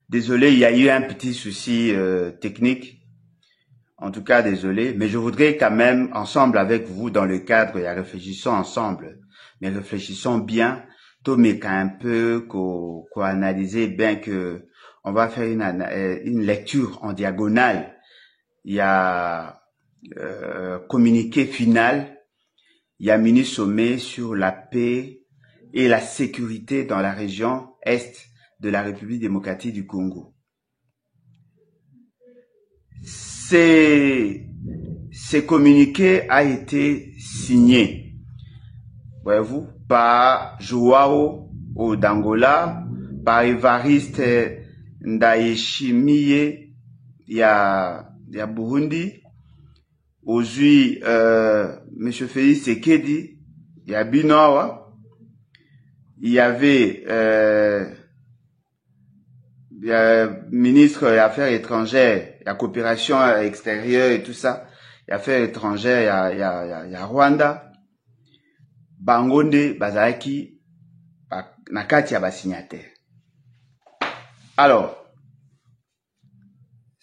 Désolé, il y a eu un petit souci technique. En tout cas, désolé. Mais je voudrais quand même, ensemble avec vous, dans le cadre, et réfléchissons ensemble. Mais réfléchissons bien. Tout mais un peu, qu'on analyser bien que on va faire une lecture en diagonale. Il y a communiqué final. Il y a mini sommet sur la paix et la sécurité dans la région est de la République démocratique du Congo. Ce communiqué a été signé, voyez-vous, par Joao d'Angola, par Évariste Ndayishimiye, il y a Burundi, aujourd'hui Monsieur Félix Tshisekedi, il y a Binoawa, il y avait il y a ministre des Affaires étrangères, il y a coopération extérieure et tout ça, il y a affaires étrangères, il y a Rwanda, Bangonde, Bazalaki, Nakati ya signataire. Alors,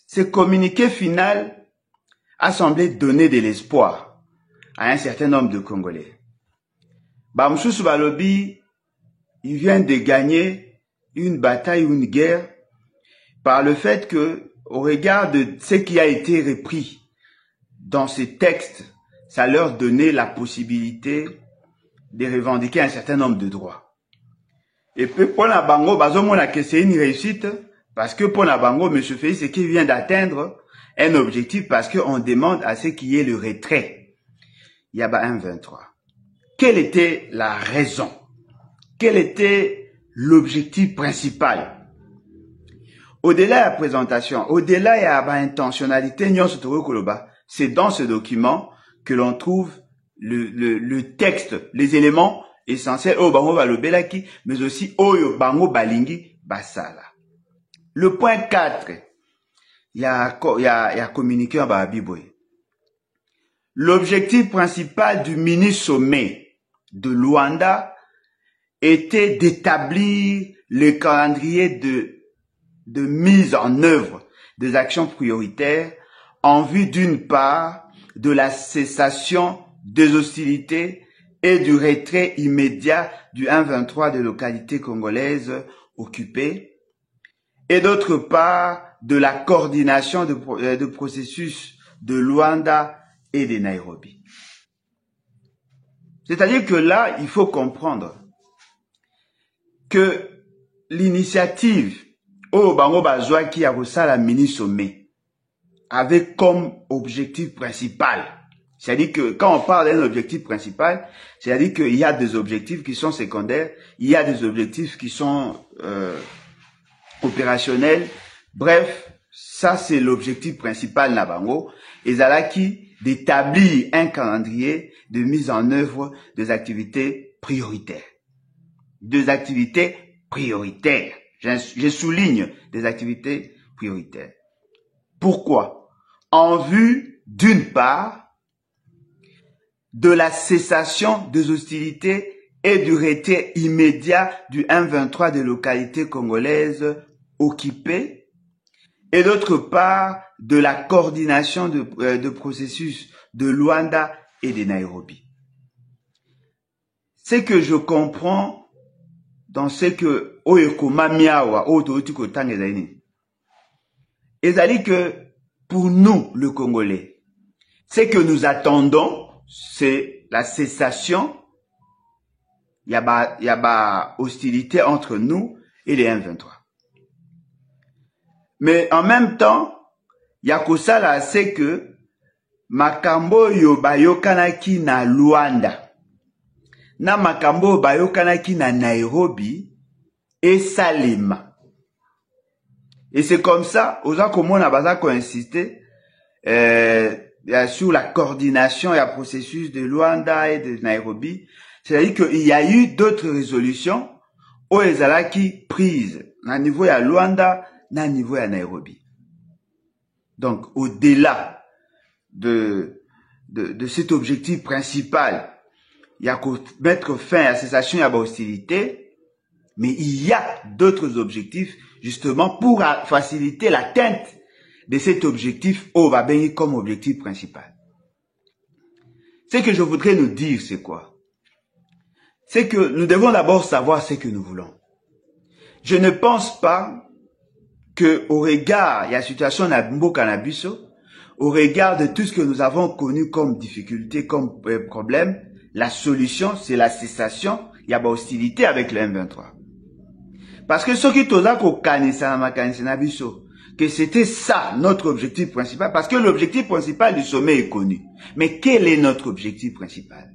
ce communiqué final a semblé donner de l'espoir à un certain nombre de Congolais. Bamsous Balobi, il vient de gagner une bataille ou une guerre par le fait que, au regard de ce qui a été repris dans ces textes, ça leur donnait la possibilité de revendiquer un certain nombre de droits. Et puis, pour la Bango, c'est une réussite, parce que pour la Bango, M. Félix, c'est qu'il vient d'atteindre un objectif, parce qu'on demande à ce qu'il y ait le retrait. Il y a 1,23. Quelle était la raison? Quel était l'objectif principal? Au-delà de la présentation, au-delà de l'intentionnalité, c'est dans ce document que l'on trouve le texte, les éléments essentiels au bango balobelaki, mais aussi au bango balingi basala. Le point 4, il y a communiqué en Babiboy. L'objectif principal du mini-sommet de Luanda était d'établir le calendrier de mise en œuvre des actions prioritaires en vue d'une part de la cessation des hostilités et du retrait immédiat du 1,23 des localités congolaises occupées et d'autre part de la coordination de processus de Luanda et de Nairobi. C'est-à-dire que là, il faut comprendre que l'initiative au Bango Bazwa qui a reçu la mini-sommet avait comme objectif principal, c'est-à-dire que quand on parle d'un objectif principal, c'est-à-dire qu'il y a des objectifs qui sont secondaires, il y a des objectifs qui sont opérationnels, bref, ça c'est l'objectif principal na Bango, et Zalaki d'établir un calendrier de mise en œuvre des activités prioritaires. Des activités prioritaires. Je souligne des activités prioritaires. Pourquoi? En vue, d'une part, de la cessation des hostilités et du retrait immédiat du 1,23 des localités congolaises occupées, et d'autre part, de la coordination de processus de Luanda et de Nairobi. Ce que je comprends dans ce que Oyekoma Miawa, Ototiko Tangezani, c'est-à-dire que pour nous, le Congolais, ce que nous attendons, c'est la cessation, il y a hostilité entre nous et les 1,23. Mais en même temps, il y a que ça là, c'est que Makambo Yobayokanaki na Luanda, na makambo bayokanaki na Nairobi et Salima. Et c'est comme ça, aux gens comme on a besoin d'insister sur la coordination et le processus de Luanda et de Nairobi. C'est-à-dire qu'il y a eu d'autres résolutions où les alaki prises à niveau de Luanda, à niveau de Nairobi. Donc, au-delà de cet objectif principal, il y a qu'à mettre fin à la cessation et à la hostilité, mais il y a d'autres objectifs justement pour faciliter l'atteinte de cet objectif au Babenghi comme objectif principal. Ce que je voudrais nous dire, c'est quoi? C'est que nous devons d'abord savoir ce que nous voulons. Je ne pense pas que au regard de la situation de Mboka na biso, au regard de tout ce que nous avons connu comme difficulté, comme problème, la solution, c'est la cessation, il y a hostilité avec le M23. Parce que ce qui toza ko kanisa na biso, que c'était ça notre objectif principal, parce que l'objectif principal du sommet est connu. Mais quel est notre objectif principal?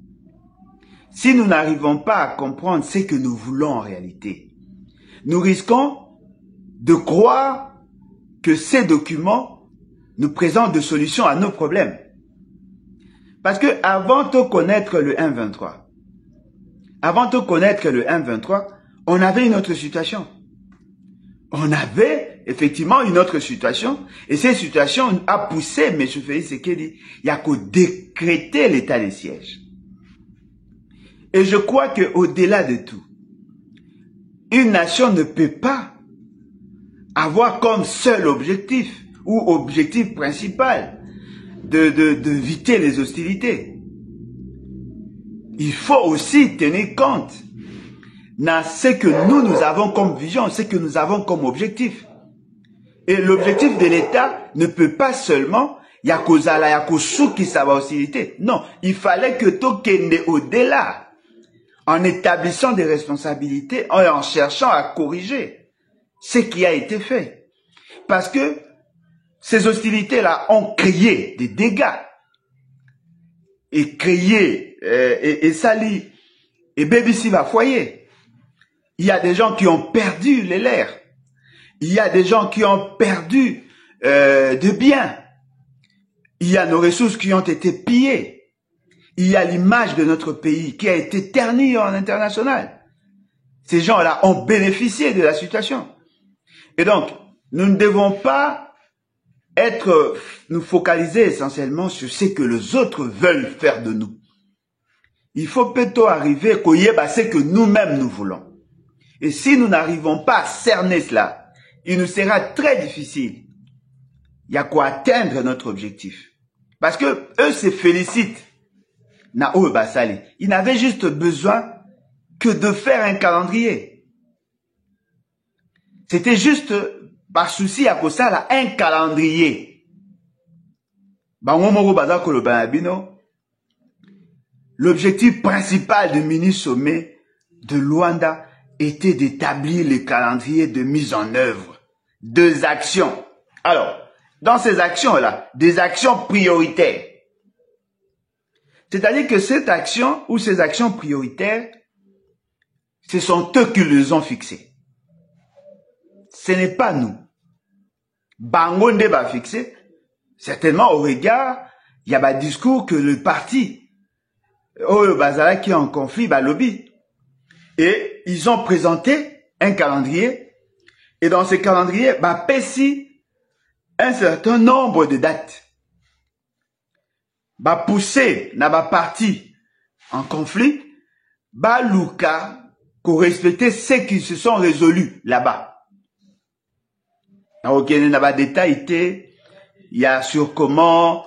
Si nous n'arrivons pas à comprendre ce que nous voulons en réalité, nous risquons de croire que ces documents nous présentent des solutions à nos problèmes. Parce que avant de connaître le M23, on avait une autre situation. On avait effectivement une autre situation, et cette situation a poussé M. Félix Tshisekedi, il n'y a qu'à décréter l'état de siège. Et je crois qu'au-delà de tout, une nation ne peut pas avoir comme seul objectif ou objectif principal d'éviter les hostilités. Il faut aussi tenir compte de ce que nous avons comme vision, ce que nous avons comme objectif. Et l'objectif de l'État ne peut pas seulement yakozala yakosuki sa hostilité. Non, il fallait que tokende au-delà, en établissant des responsabilités, en cherchant à corriger ce qui a été fait. Parce que ces hostilités-là ont créé des dégâts. Et créé, et sali, et BBC va foyer. Il y a des gens qui ont perdu les lairs. Il y a des gens qui ont perdu de biens. Il y a nos ressources qui ont été pillées. Il y a l'image de notre pays qui a été ternie en international. Ces gens-là ont bénéficié de la situation. Et donc, nous ne devons pas nous focaliser essentiellement sur ce que les autres veulent faire de nous. Il faut plutôt arriver à ce que nous-mêmes nous voulons. Et si nous n'arrivons pas à cerner cela, il nous sera très difficile. Il y a qu'à atteindre notre objectif. Parce que eux se félicitent. Ils n'avaient juste besoin que de faire un calendrier. C'était juste par souci à cause ça, un calendrier. L'objectif principal du mini-sommet de Luanda était d'établir le calendrier de mise en œuvre. Deux actions. Alors, dans ces actions-là, des actions prioritaires. C'est-à-dire que cette action ou ces actions prioritaires, ce sont eux qui les ont fixées. Ce n'est pas nous. Bangonde va fixer, certainement au regard, il y a un discours que le parti, Bazala qui est en conflit, lobby. Et ils ont présenté un calendrier, et dans ce calendrier, Pessi un certain nombre de dates. Pousser na parti en conflit, Luka, pour respecter ceux qui se sont résolus là-bas. Ok, il y a sur comment,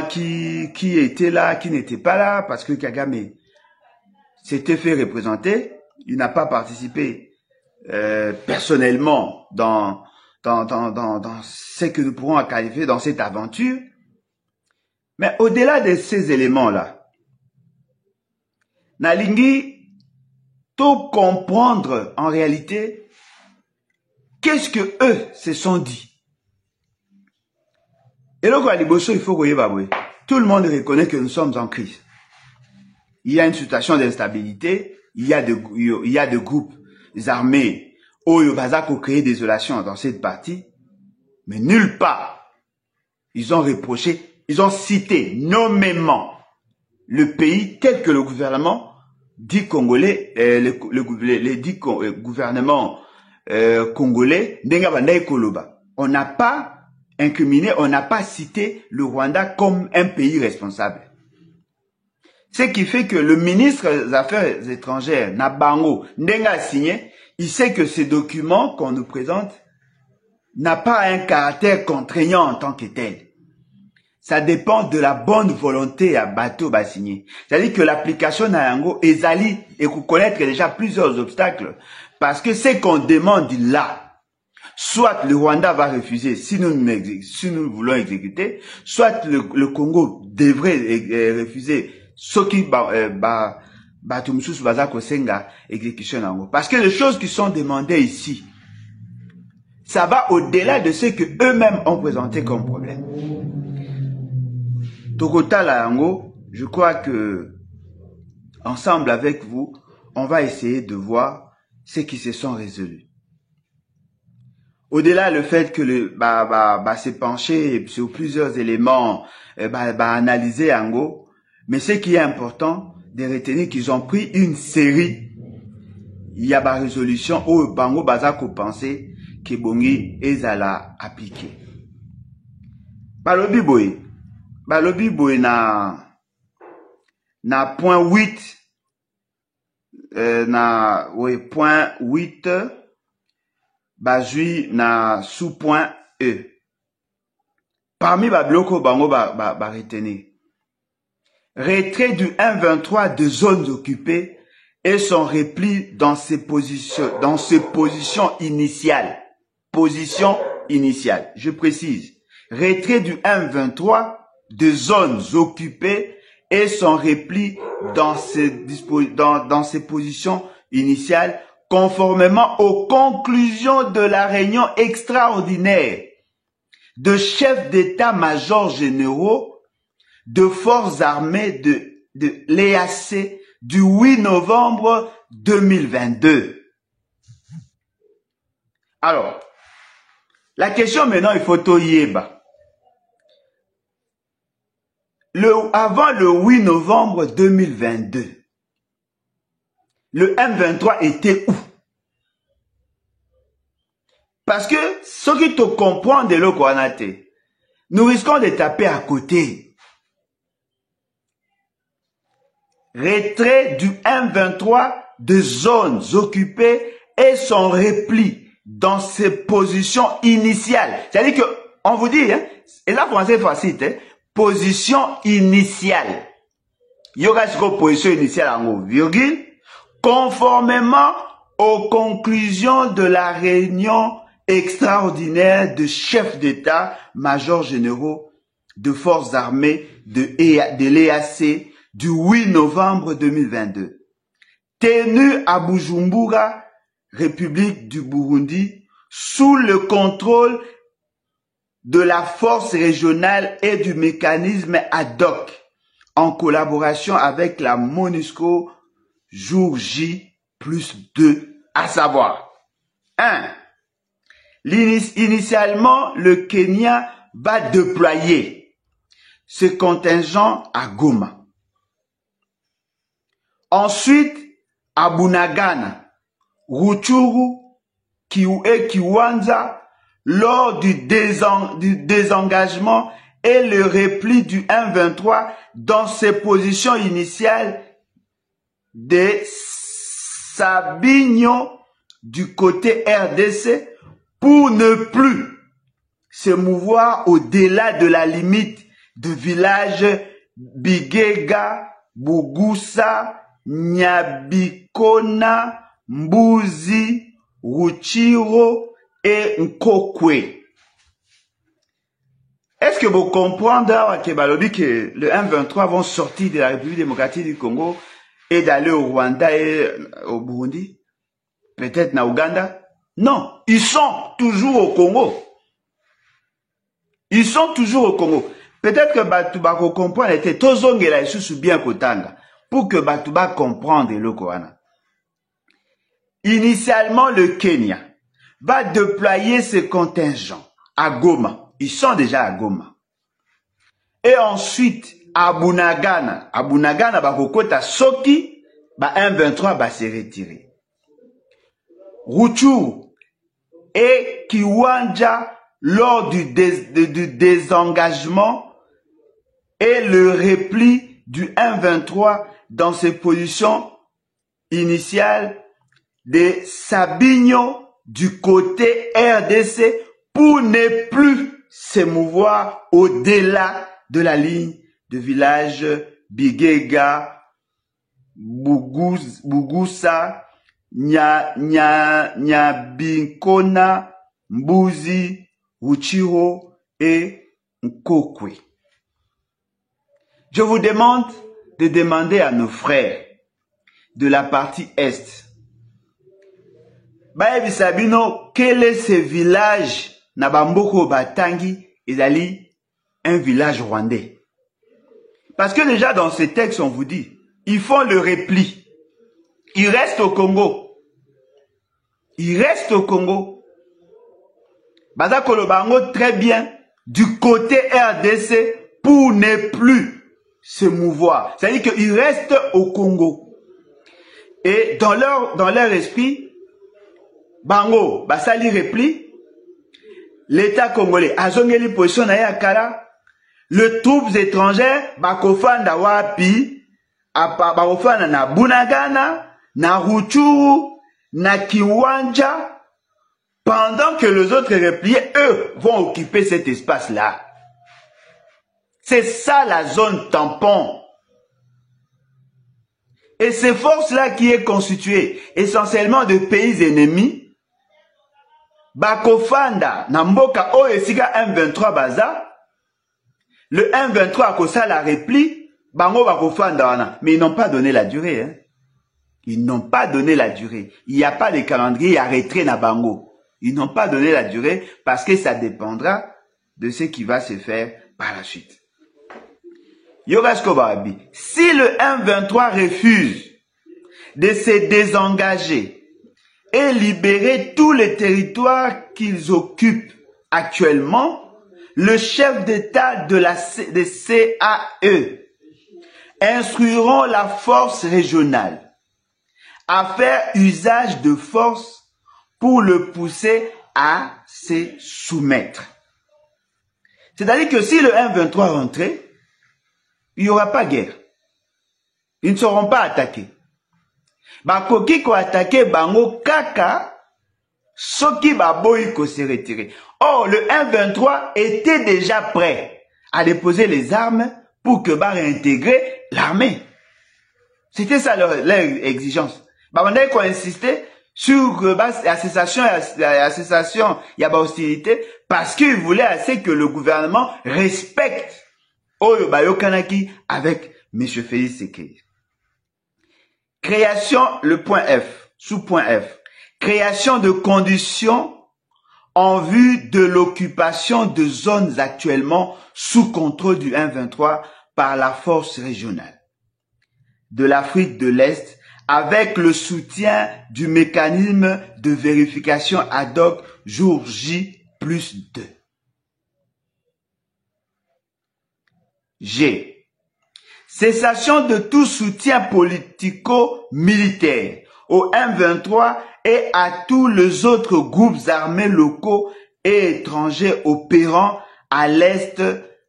qui était là, qui n'était pas là, parce que Kagame s'était fait représenter, il n'a pas participé personnellement dans ce que nous pourrons qualifier dans cette aventure. Mais au-delà de ces éléments-là, Nalingi, tout comprendre en réalité qu'est-ce que eux se sont dit. Et là, il faut que tout le monde reconnaît que nous sommes en crise. Il y a une situation d'instabilité, il y a des groupes armés qui ont créé des isolations dans cette partie, mais nulle part ils ont reproché. Ils ont cité nommément le pays tel que le gouvernement dit congolais, les dits gouvernements congolais, on n'a pas incriminé, on n'a pas cité le Rwanda comme un pays responsable. Ce qui fait que le ministre des Affaires étrangères, Nabango, Ndenga a signé, il sait que ce document qu'on nous présente n'a pas un caractère contraignant en tant que tel. Ça dépend de la bonne volonté à bateau va signer. C'est-à-dire que l'application Nayango ezali et qu'on connaître déjà plusieurs obstacles parce que ce qu'on demande là, soit le Rwanda va refuser si nous voulons exécuter, soit le Congo devrait refuser ce qui exécution. Parce que les choses qui sont demandées ici, ça va au-delà de ce que eux-mêmes ont présenté comme problème. Tokota Layango, je crois que ensemble avec vous, on va essayer de voir ce qui se sont résolus. Au-delà le fait que se pencher sur plusieurs éléments, analyser Yango, mais ce qui est important de retenir qu'ils ont pris une série, il y a des résolutions où Bango Bazako pensait que Bongi ezala appliqué. Balobi boy na point 8 point 8 bazui na sous point E. Parmi babloko bango retenir retrait du 1-23 de zones occupées et son repli dans ses positions initiales. Position initiale. Je précise. Retrait du 1-23 de zones occupées et son repli dans ses positions initiales conformément aux conclusions de la réunion extraordinaire de chefs d'état-major généraux de forces armées de l'EAC du 8 novembre 2022. Alors, la question maintenant, il faut tout yeba. Avant le 8 novembre 2022, le M23 était où? Parce que ce qui te comprend de l'Okoanate, nous risquons de taper à côté. Retrait du M23 de zones occupées et son repli dans ses positions initiales. C'est-à-dire que, on vous dit, hein, et là, français facile, hein, position initiale. Yoga position initiale en virgule, conformément aux conclusions de la réunion extraordinaire de chefs d'état-major généraux de forces armées de l'EAC du 8 novembre 2022. Tenu à Bujumbura, République du Burundi, sous le contrôle de la force régionale et du mécanisme ad hoc, en collaboration avec la MONUSCO, jour J+2, à savoir 1. Initialement, le Kenya va déployer ce contingent à Goma. Ensuite, à Bunagana, Rutshuru et Kiwanja, lors du désengagement et le repli du M23 dans ses positions initiales de Sabinho du côté RDC pour ne plus se mouvoir au-delà de la limite du village Bigega, Bugusa, Nyabikona, Mbuzi, Ruchiro et Nkokwe. Est-ce que vous comprenez que le M23 vont sortir de la République démocratique du Congo et d'aller au Rwanda et au Burundi? Peut-être na Ouganda? Non, ils sont toujours au Congo. Ils sont toujours au Congo. Peut-être que Batuba comprend était tozongela isusu bien kotanga pour que Batuba comprenne le Coran. Initialement, le Kenya va déployer ses contingents à Goma. Ils sont déjà à Goma. Et ensuite, à Bunagana. À Bunagana, Bakokota Soki, M23 va se retirer. Rutshuru et Kiwanja, lors du désengagement et le repli du M23 dans ses positions initiales de Sabinho du côté RDC pour ne plus se mouvoir au-delà de la ligne de village Bigega, Bugusa, Nyabinkona, Mbuzi, Uchiro et Nkokwe. Je vous demande de demander à nos frères de la partie Est, Bayebi Sabino, quel est ce village na Bamboko Batangi, ezali un village rwandais. Parce que déjà dans ces textes, on vous dit, ils font le repli. Ils restent au Congo. Ils restent au Congo. Baza Kolobango très bien du côté RDC pour ne plus se mouvoir. C'est-à-dire qu'ils restent au Congo. Et dans leur esprit, Bango, basali repli, l'État congolais, azongeli position na yakala, les troupes étrangères, bakofanda wapi, bakofanda na Bunagana, na Ruchuru, na Kiwanja, pendant que les autres repliés, eux, vont occuper cet espace-là. C'est ça la zone tampon. Et ces forces-là qui est constituée essentiellement de pays ennemis, Bakofanda, Namboka, Oesika M23 Baza, le M23 a causé la repli, Bango Bakofanda wana. Mais ils n'ont pas donné la durée. Hein. Ils n'ont pas donné la durée. Il n'y a pas de calendrier, il y a retrait na Bango. Ils n'ont pas donné la durée parce que ça dépendra de ce qui va se faire par la suite. Yogasko Barabi, si le M23 refuse de se désengager et libérer tous les territoires qu'ils occupent actuellement, le chef d'État de CAE instruiront la force régionale à faire usage de force pour le pousser à se soumettre. C'est-à-dire que si le M23 rentrait, il n'y aura pas guerre. Ils ne seront pas attaqués. Bakoki ko attaqué bango kaka, soki baboyi ko se retirer. Or, le M23 était déjà prêt à déposer les armes pour que ba réintégrer l'armée. C'était ça leur exigence. Babandai ko insister sur la cessation, il y a hostilité, parce qu'ils voulaient assez que le gouvernement respecte Oyo Bayokanaki avec M. Félix Tshisekedi. Création, le point F, sous-point F. Création de conditions en vue de l'occupation de zones actuellement sous contrôle du M23 par la force régionale de l'Afrique de l'Est avec le soutien du mécanisme de vérification ad hoc jour J+2. G. Cessation de tout soutien politico-militaire au M23 et à tous les autres groupes armés locaux et étrangers opérant à l'est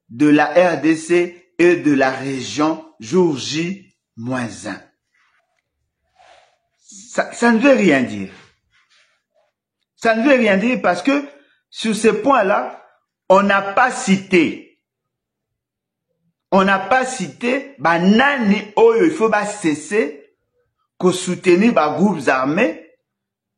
de la RDC et de la région jour J-1. Ça ne veut rien dire. Ça ne veut rien dire parce que sur ce point-là, on n'a pas cité. On n'a pas cité, nani oyo il faut cesser que soutenir groupes armés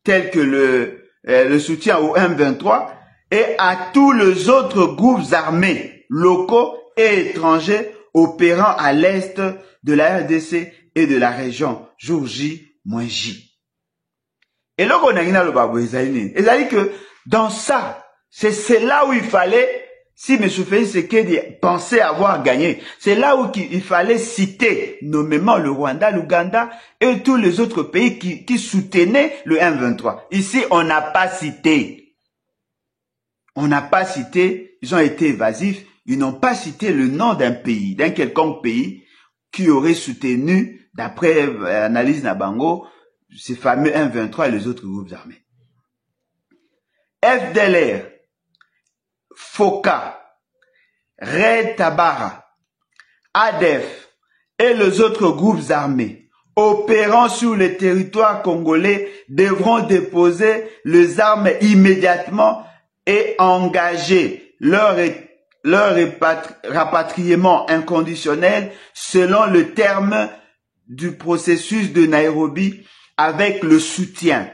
tels que le soutien au M23 et à tous les autres groupes armés locaux et étrangers opérant à l'est de la RDC et de la région jour J-J. Et là, on a c'est-à-dire que dans ça, c'est là où il fallait. Si M. Félix Tshisekedi pensait avoir gagné, c'est là où il fallait citer nommément le Rwanda, l'Ouganda et tous les autres pays qui soutenaient le M23. Ici, on n'a pas cité. On n'a pas cité, ils ont été évasifs, ils n'ont pas cité le nom d'un pays, d'un quelconque pays qui aurait soutenu, d'après analyse Nabango, ces fameux M23 et les autres groupes armés. FDLR, FOCA, Red Tabara, ADEF et les autres groupes armés opérant sur le territoire congolais devront déposer les armes immédiatement et engager leur rapatriement inconditionnel selon le terme du processus de Nairobi avec le soutien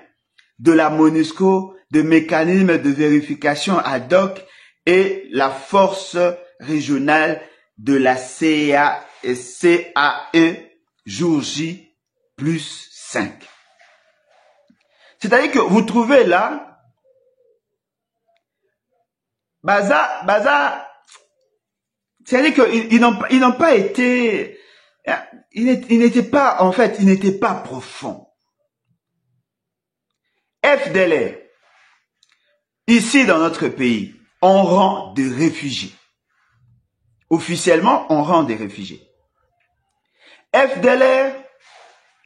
de la MONUSCO, de mécanismes de vérification ad hoc et la force régionale de la CAE jour J plus 5. C'est-à-dire que vous trouvez là, c'est-à-dire qu'ils n'ont pas été, ils n'étaient pas, en fait, ils n'étaient pas profonds. FDLR, ici dans notre pays, on rend des réfugiés. Officiellement, on rend des réfugiés. FDLR,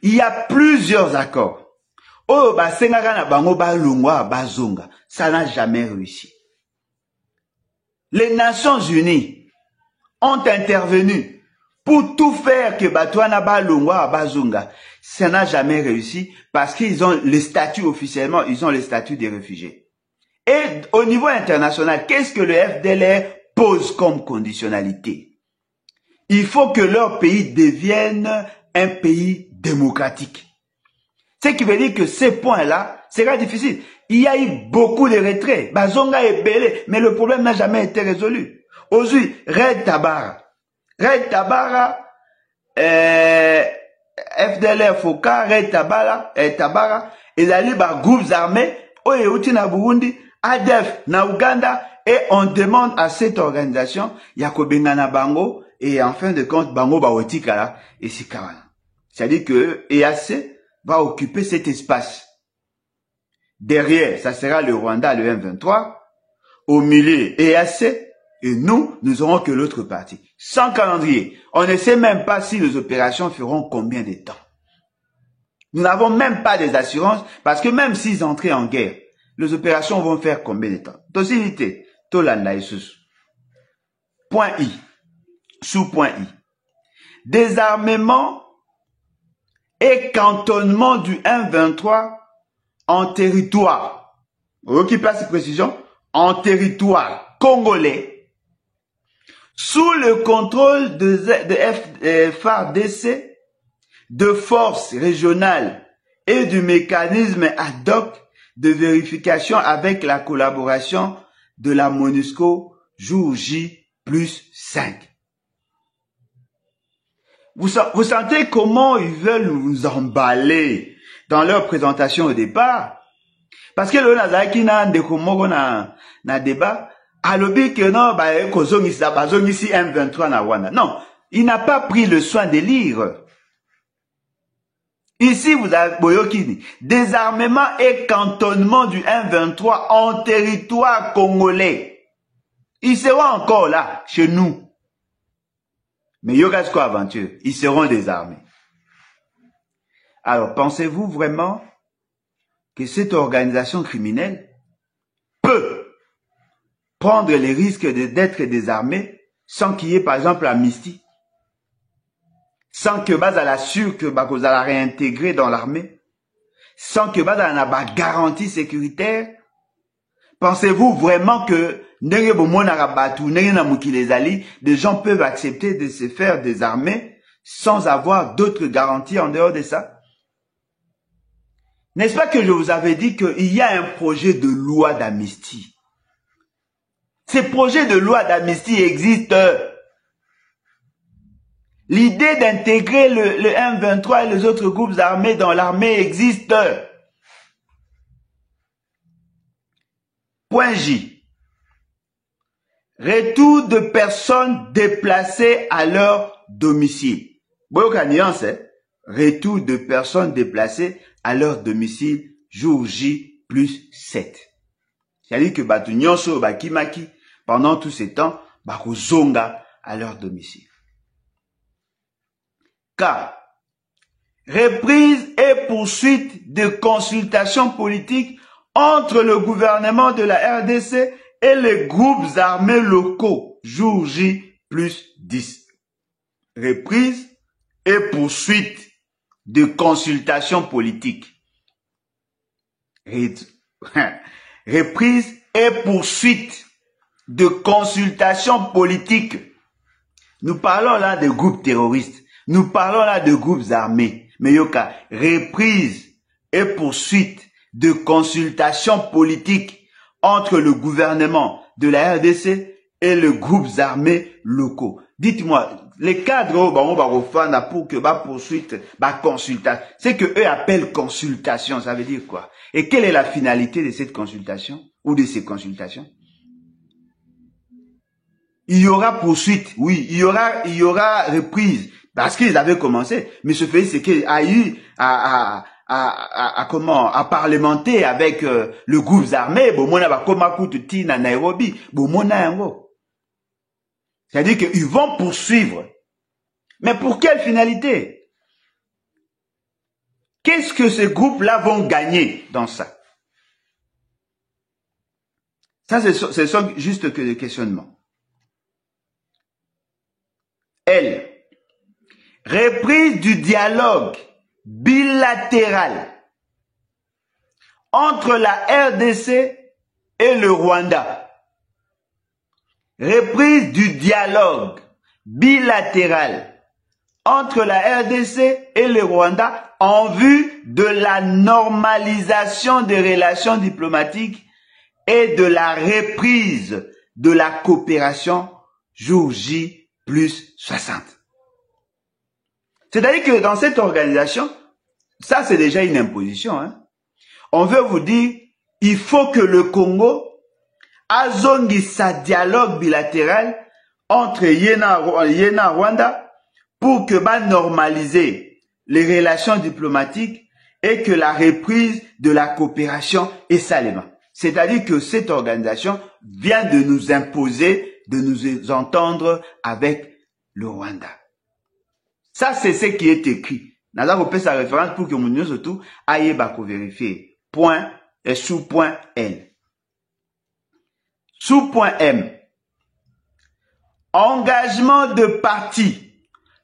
il y a plusieurs accords. Oh, ça n'a jamais réussi. Les Nations Unies ont intervenu pour tout faire que Batouana Balungwa Bazunga. Ça n'a jamais réussi parce qu'ils ont le statut officiellement, ils ont le statut des réfugiés. Et au niveau international, qu'est-ce que le FDLR pose comme conditionnalité? Il faut que leur pays devienne un pays démocratique. Ce qui veut dire que ces points-là sera difficile. Il y a eu beaucoup de retraits. Bazonga est belé, mais le problème n'a jamais été résolu. Aujourd'hui, Red Tabara, FDLR Foka, Red Tabara, ils allaient par groupes armés, Oyeuti na Burundi, ADF na Uganda, et on demande à cette organisation, Yakobengana Bango, et en fin de compte, Bango Baotikala, et Sikara. C'est-à-dire que EAC va occuper cet espace. Derrière, ça sera le Rwanda, le M23. Au milieu, EAC. Et nous aurons que l'autre partie. Sans calendrier. On ne sait même pas si les opérations feront combien de temps. Nous n'avons même pas des assurances parce que même s'ils entraient en guerre, les opérations vont faire combien de temps? Docilité. Tolanda et sous. Point I. Sous-point I. Désarmement et cantonnement du M23 en territoire. Qui place cette précision? En territoire congolais. Sous le contrôle de FARDC, de forces régionales et du mécanisme ad hoc de vérification avec la collaboration de la MONUSCO jour J plus 5. Vous sentez comment ils veulent nous emballer dans leur présentation au départ? Parce que le Nazaki n'a na débat, alobi que non, ici M23 na Rwanda. Non, il n'a pas pris le soin de lire. Ici, vous avez Boyokini, désarmement et cantonnement du M23 en territoire congolais. Ils seront encore là, chez nous. Mais Yogasko Aventure, ils seront désarmés. Alors, pensez-vous vraiment que cette organisation criminelle peut prendre les risques d'être désarmée sans qu'il y ait par exemple l'amnistie, sans que Bazala assure que Bakozala réintégrer dans l'armée, sans que Bazala n'a pas garantie sécuritaire? Pensez-vous vraiment que des gens peuvent accepter de se faire désarmer sans avoir d'autres garanties en dehors de ça? N'est-ce pas que je vous avais dit qu'il y a un projet de loi d'amnistie? Ces projets de loi d'amnistie existent. L'idée d'intégrer le M23 et les autres groupes armés dans l'armée existe. Point J. Retour de personnes déplacées à leur domicile. Boyoka nuance, hein? Retour de personnes déplacées à leur domicile jour J plus 7. C'est-à-dire que Batu Nyonso Bakimaki, pendant tout ce temps, Bakozonga à leur domicile. K. Reprise et poursuite de consultations politiques entre le gouvernement de la RDC et les groupes armés locaux, jour J plus 10. Reprise et poursuite de consultation politique. Reprise et poursuite de consultation politique. Nous parlons là de groupes terroristes. Nous parlons là de groupes armés. Mais yoka, reprise et poursuite de consultation politique entre le gouvernement de la RDC et les groupes armés locaux. Dites-moi, les cadres, on va refaire pour que poursuite, consultation. C'est que eux appellent consultation, ça veut dire quoi? Et quelle est la finalité de cette consultation ou de ces consultations? Il y aura poursuite, oui, il y aura reprise parce qu'ils avaient commencé. Mais ce fait, c'est qu'il a eu à parlementer avec le groupe armé. Nairobi, c'est-à-dire qu'ils vont poursuivre. Mais pour quelle finalité? Qu'est-ce que ces groupes-là vont gagner dans ça? Ça, ce sont juste que des questionnements. Elle, reprise du dialogue bilatéral entre la RDC et le Rwanda. Reprise du dialogue bilatéral entre la RDC et le Rwanda en vue de la normalisation des relations diplomatiques et de la reprise de la coopération jour J plus 60. C'est-à-dire que dans cette organisation, ça c'est déjà une imposition. Hein? On veut vous dire, il faut que le Congo azongi sa dialogue bilatéral entre Yena Rwanda pour que normaliser les relations diplomatiques et que la reprise de la coopération est salement. C'est-à-dire que cette organisation vient de nous imposer de nous entendre avec le Rwanda. Ça, c'est ce qui est écrit. Naza repère sa référence pour que mon nous surtout aille vérifier. Point et sous point L. Sous point M. Engagement de partie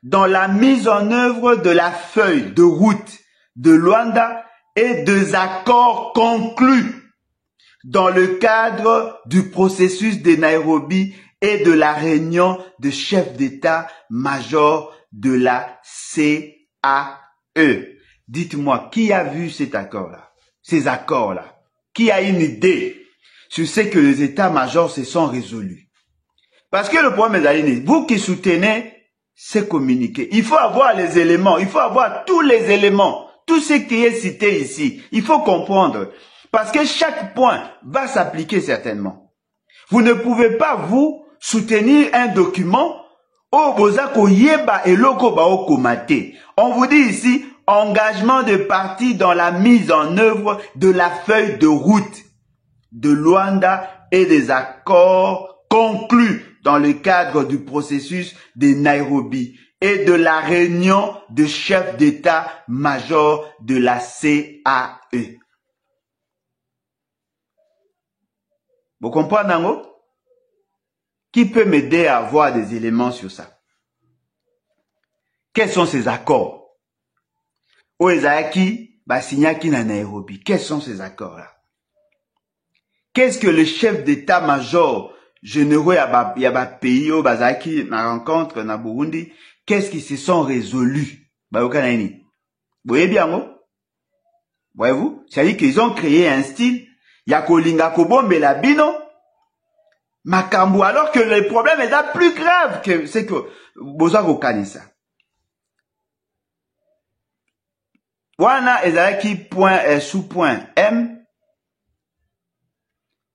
dans la mise en œuvre de la feuille de route de Luanda et des accords conclus dans le cadre du processus de Nairobi et de la réunion de chefs d'état-major de la CAE. Dites-moi, qui a vu cet accord-là? Ces accords-là? Qui a une idée sur ce que les états-majors se sont résolus? Parce que le problème est, vous qui soutenez ces communiqués, il faut avoir les éléments, il faut avoir tous les éléments, tout ce qui est cité ici. Il faut comprendre. Parce que chaque point va s'appliquer certainement. Vous ne pouvez pas, vous, soutenir un document au Bozako Yeba et Loko Bao Komate. On vous dit ici, engagement de partie dans la mise en œuvre de la feuille de route de Luanda et des accords conclus dans le cadre du processus de Nairobi et de la réunion de chefs d'état-major de la CAE. Vous comprenez, Nango? Qui peut m'aider à avoir des éléments sur ça? Quels sont ces accords? Oezaki, Basinyaki na Nairobi. Quels sont ces accords-là? Qu'est-ce que le chef d'état-major généraux yaba pays au Bazaki na rencontre na Burundi, qu'est-ce qu'ils se sont résolus? Voyez bien, voyez-vous? C'est-à-dire qu'ils ont créé un style Yakolinga Kobombe la Bino Makambu, alors que le problème est là plus grave que c'est que Bozako Kanisa. Wana ezalaki point sous point M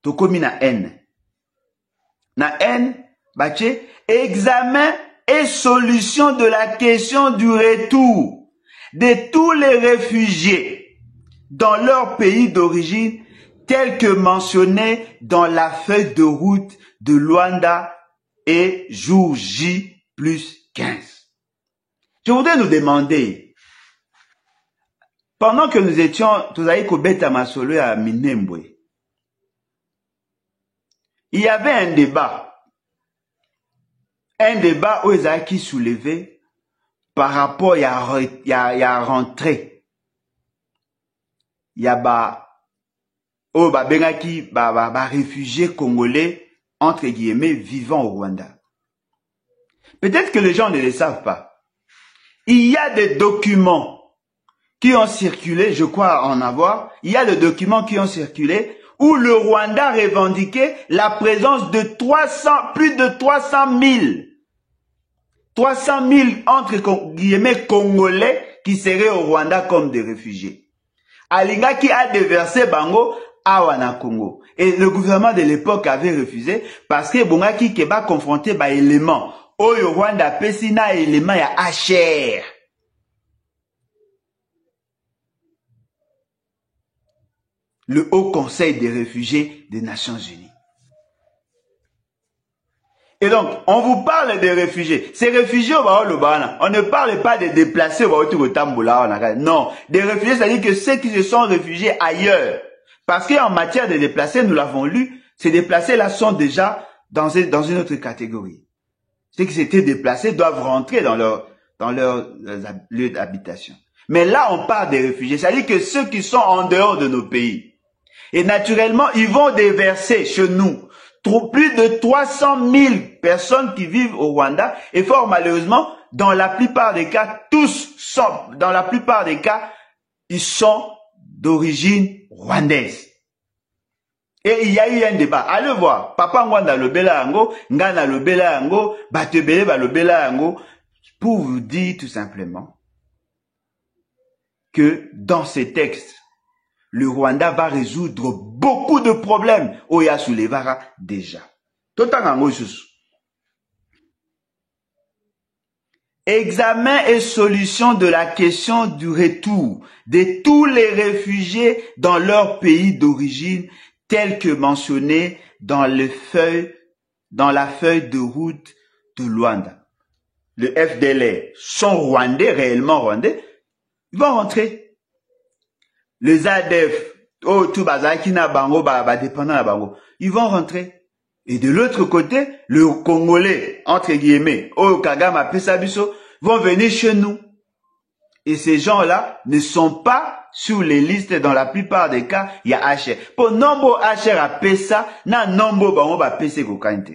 tokomi na N. Na N, bache, examen et solution de la question du retour de tous les réfugiés dans leur pays d'origine tel que mentionné dans la feuille de route de Luanda et jour J plus 15. Je voudrais nous demander, pendant que nous étions, Kobeta Masolo à Minembwe, il y avait un débat où Ezaki soulevait par rapport à rentrer. Il y a réfugiés congolais, entre guillemets, vivant au Rwanda. Peut-être que les gens ne le savent pas. Il y a des documents qui ont circulé, je crois en avoir, il y a des documents qui ont circulé où le Rwanda revendiquait la présence de plus de 300 000 entre guillemets congolais qui seraient au Rwanda comme des réfugiés. Alinga qui a déversé Bango à Wana Congo. Et le gouvernement de l'époque avait refusé parce que Bongaki Keba confronté par éléments. Oyo Rwanda Pesina élément ya HR. Le Haut Conseil des réfugiés des Nations Unies. Et donc, on vous parle des réfugiés. Ces réfugiés, on ne parle pas des déplacés, non. Des réfugiés, c'est-à-dire que ceux qui se sont réfugiés ailleurs. Parce qu'en matière de déplacés, nous l'avons lu, ces déplacés-là sont déjà dans une autre catégorie. Ceux qui s'étaient déplacés doivent rentrer dans leur lieu d'habitation. Mais là, on parle des réfugiés, c'est-à-dire que ceux qui sont en dehors de nos pays. Et naturellement, ils vont déverser chez nous plus de 300 000 personnes qui vivent au Rwanda. Et fort malheureusement, dans la plupart des cas, ils sont d'origine rwandaise. Et il y a eu un débat. Allez voir. Papa Ngwanda lobela yango, Ngana lobela yango, Batebele ba lobela yango, pour vous dire tout simplement que dans ces textes, le Rwanda va résoudre beaucoup de problèmes. Oya soulevara déjà. Examen et solution de la question du retour de tous les réfugiés dans leur pays d'origine, tel que mentionné dans la feuille de route de Luanda. Le FDLR sont rwandais, réellement rwandais, ils vont rentrer. Les ADF, ils vont rentrer. Et de l'autre côté, le Congolais, entre guillemets, vont venir chez nous. Et ces gens-là ne sont pas sur les listes, dans la plupart des cas, il y a HR. Pour nombre HR à Pessa, na nombre bango ba PC kokante.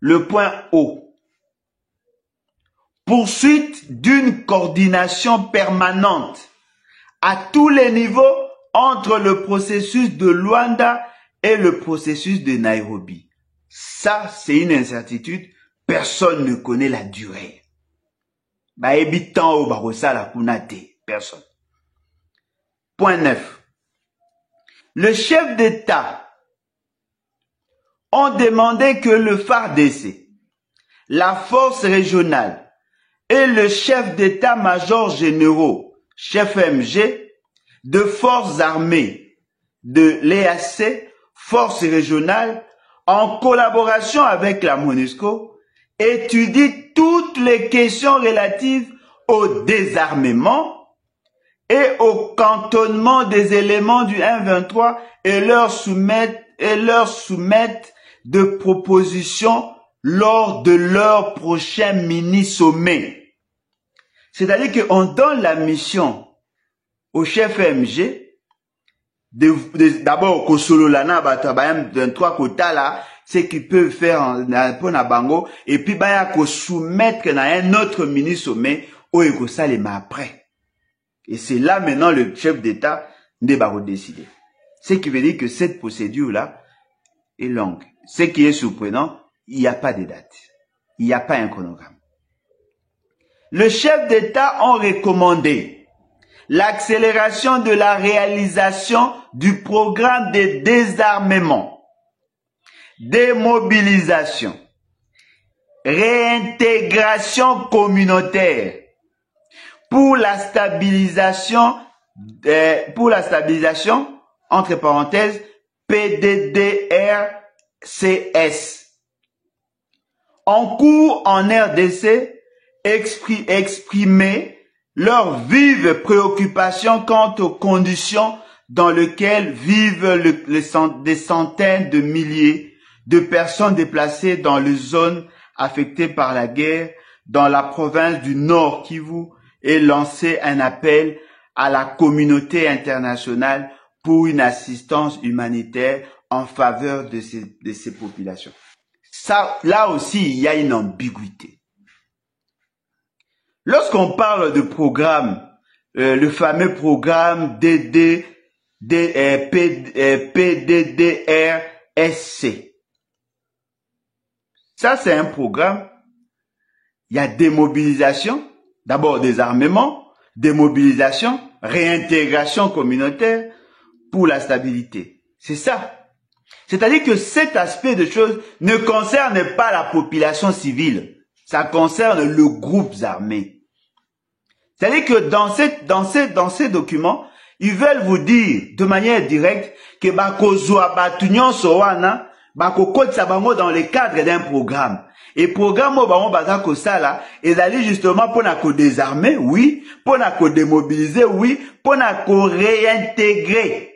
Le point O. Poursuite d'une coordination permanente à tous les niveaux entre le processus de Luanda et le processus de Nairobi. Ça, c'est une incertitude. Personne ne connaît la durée. Personne. Point 9. Le chef d'État ont demandé que le FARDC, la force régionale et le chef d'état-major généraux, chef MG, de forces armées de l'EAC, force régionale, en collaboration avec la MONUSCO, étudie toutes les questions relatives au désarmement et au cantonnement des éléments du 1-23 et leur soumettent de propositions lors de leur prochain mini-sommet. C'est-à-dire qu'on donne la mission au chef MG d'abord Kosololana M23 Kota là, ce qu'ils peuvent faire en Bango, et puis soumettre à un autre mini-sommet au Ekosalema après. Et c'est là maintenant le chef d'État ne va décider. Ce qui veut dire que cette procédure-là est longue. Ce qui est surprenant, il n'y a pas de date. Il n'y a pas un chronogramme. Le chef d'État ont recommandé l'accélération de la réalisation du programme de désarmement, démobilisation, réintégration communautaire pour la stabilisation, entre parenthèses, PDDRCS. En cours en RDC, exprimer leur vive préoccupation quant aux conditions dans lesquelles vivent des centaines de milliers de personnes déplacées dans les zones affectées par la guerre, dans la province du Nord Kivu et lancé un appel à la communauté internationale pour une assistance humanitaire en faveur de ces populations. Ça, là aussi, il y a une ambiguïté. Lorsqu'on parle de programme, le fameux programme PDDRSC, ça c'est un programme, il y a démobilisation, d'abord des armements, démobilisation, réintégration communautaire pour la stabilité. C'est ça. C'est-à-dire que cet aspect de choses ne concerne pas la population civile, ça concerne le groupe armé. C'est-à-dire que dans ces documents, ils veulent vous dire de manière directe que bakozwa batunyon sowana bakokotisa bango dans le cadre d'un programme. Et programme au bango bazako sala ezali justement pour na ko désarmer, oui, pour na ko démobiliser, oui, pour na ko réintégrer.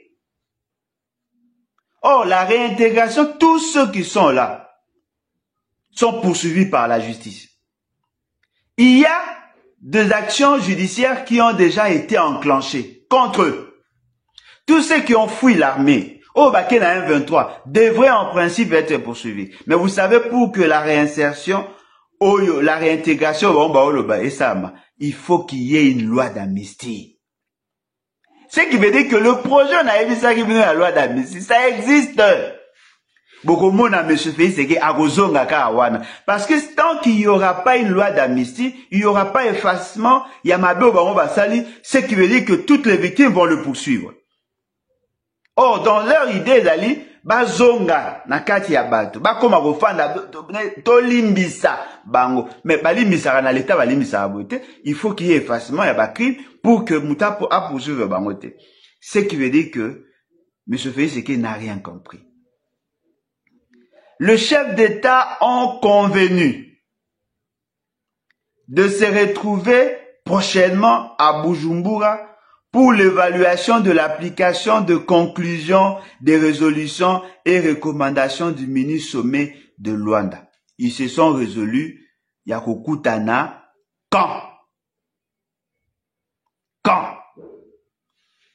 Or, la réintégration, tous ceux qui sont là sont poursuivis par la justice. Il y a des actions judiciaires qui ont déjà été enclenchées contre eux. Tous ceux qui ont fui l'armée, au Baké na 1-23, devraient en principe être poursuivis. Mais vous savez, pour que la réinsertion, la réintégration, il faut qu'il y ait une loi d'amnistie. Ce qui veut dire que le projet, on a vu ça qui venait à la loi d'amnistie, ça existe. Beaucoup de monde a M. Félix Tshisekedi agozonga kawana. Parce que tant qu'il n'y aura pas une loi d'amnistie, il n'y aura pas effacement, Yamabe Obama Basali, ce qui veut dire que toutes les victimes vont le poursuivre. Or, dans leur idée, Dali, bazonga nakati ya bato, bakoma kofanda tolimbisa bango, mais balimbisa na l'état balimbisa abote, il faut qu'il y ait effacement ya bakrim pour que muta a poursuivre bangote. Ce qui veut dire que M. Félix Tshisekedi n'a rien compris. Le chef d'État ont convenu de se retrouver prochainement à Bujumbura pour l'évaluation de l'application de conclusions des résolutions et recommandations du mini-sommet de Luanda. Ils se sont résolus, Yakokutana, quand?